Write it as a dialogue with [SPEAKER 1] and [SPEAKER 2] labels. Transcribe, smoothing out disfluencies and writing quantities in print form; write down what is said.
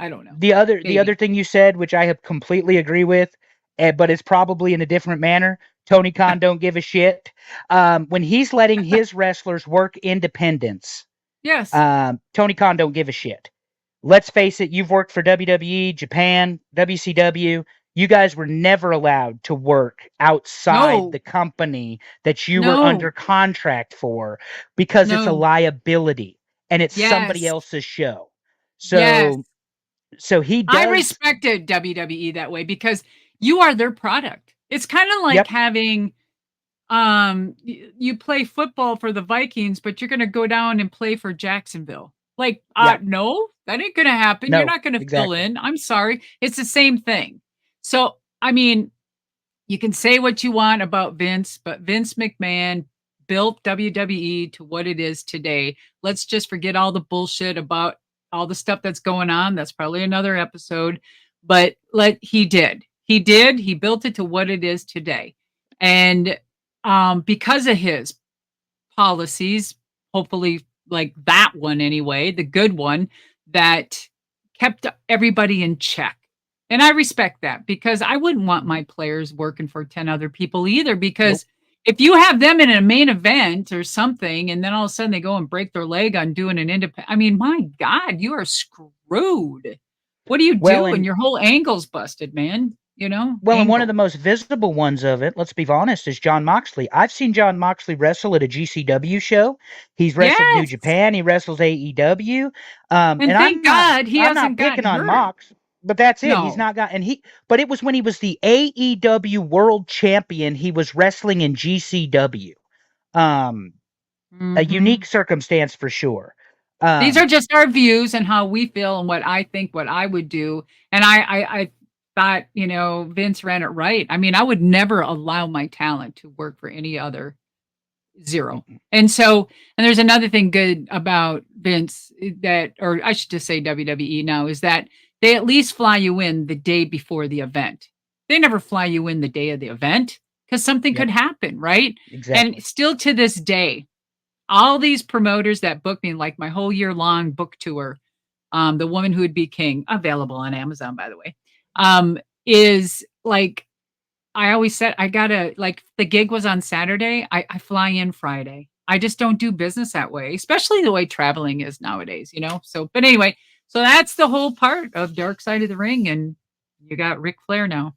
[SPEAKER 1] I don't know.
[SPEAKER 2] The
[SPEAKER 1] Maybe.
[SPEAKER 2] other thing you said, which I have completely agree with, but it's probably in a different manner. Tony Khan don't give a shit. When he's letting his wrestlers work independence,
[SPEAKER 1] Yes.
[SPEAKER 2] Tony Khan don't give a shit. Let's face it, you've worked for WWE, Japan, WCW. You guys were never allowed to work outside
[SPEAKER 1] No.
[SPEAKER 2] the company that you were
[SPEAKER 1] No.
[SPEAKER 2] under contract for because it's a
[SPEAKER 1] No.
[SPEAKER 2] liability and it's somebody
[SPEAKER 1] Yes.
[SPEAKER 2] else's show.
[SPEAKER 1] Yes.
[SPEAKER 2] So he
[SPEAKER 1] I
[SPEAKER 2] does.
[SPEAKER 1] respected WWE that way because you are their product. It's kind of like
[SPEAKER 2] Yep.
[SPEAKER 1] having you play football for the Vikings, but you're going to go down and play for Jacksonville. Like,
[SPEAKER 2] Yeah.
[SPEAKER 1] no, that ain't going to happen. You're
[SPEAKER 2] No.
[SPEAKER 1] not going to fill
[SPEAKER 2] Exactly.
[SPEAKER 1] in. I'm sorry. It's the same thing. So, I mean, you can say what you want about Vince, but Vince McMahon built WWE to what it is today. Let's just forget all the bullshit about all the stuff that's going on. That's probably another episode, but he did. He did. He built it to what it is today. And because of his policies, hopefully like that one anyway, the good one that kept everybody in check. And I respect that because I wouldn't want my players working for 10 other people either.
[SPEAKER 2] Nope.
[SPEAKER 1] Because if you have them in a main event or something, and then all of a sudden they go and break their leg on doing an independent, I mean, my God, you are screwed. What do you
[SPEAKER 2] Well,
[SPEAKER 1] do? And your whole angle's busted, man.
[SPEAKER 2] and one of the
[SPEAKER 1] Angle.
[SPEAKER 2] most visible ones of it, let's be honest, is John Moxley. I've seen John Moxley wrestle at a GCW show. He's wrestled New
[SPEAKER 1] Yes.
[SPEAKER 2] Japan. He wrestles AEW.
[SPEAKER 1] And
[SPEAKER 2] And
[SPEAKER 1] thank God he
[SPEAKER 2] I'm not
[SPEAKER 1] hasn't
[SPEAKER 2] picking
[SPEAKER 1] gotten
[SPEAKER 2] on
[SPEAKER 1] hurt.
[SPEAKER 2] Mox, but that's it. He's
[SPEAKER 1] No.
[SPEAKER 2] not got, but it was when he was the AEW World Champion. He was wrestling in GCW. Um, a
[SPEAKER 1] Mhm.
[SPEAKER 2] unique circumstance for sure.
[SPEAKER 1] These
[SPEAKER 2] Um,
[SPEAKER 1] are just our views and how we feel and what I think, what I would do. And I thought, Vince ran it right. I mean, I would never allow my talent to work for any other. Zero. And so, and there's another thing good about Vince that, or I should just say WWE now, is that they at least fly you in the day before the event. They never fly you in the day of the event because something
[SPEAKER 2] yep,
[SPEAKER 1] could happen, right? And
[SPEAKER 2] exactly.
[SPEAKER 1] still to this day, all these promoters that book me, like my whole year long book tour, The Woman Who Would Be King, available on Amazon, by the way, is like, I always said, I gotta, like, the gig was on Saturday, I fly in Friday. I just don't do business that way, especially the way traveling is nowadays. So, but anyway, so that's the whole part of Dark Side of the Ring. And you got Ric Flair now.